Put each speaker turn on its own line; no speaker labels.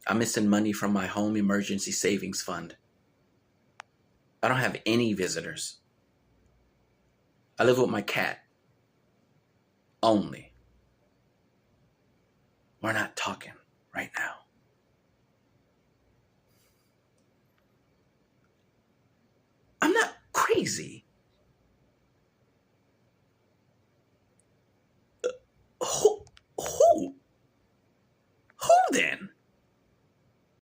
I'm missing money from my home emergency savings fund. I don't have any visitors. I live with my cat. Only. We're not talking right now. I'm not crazy.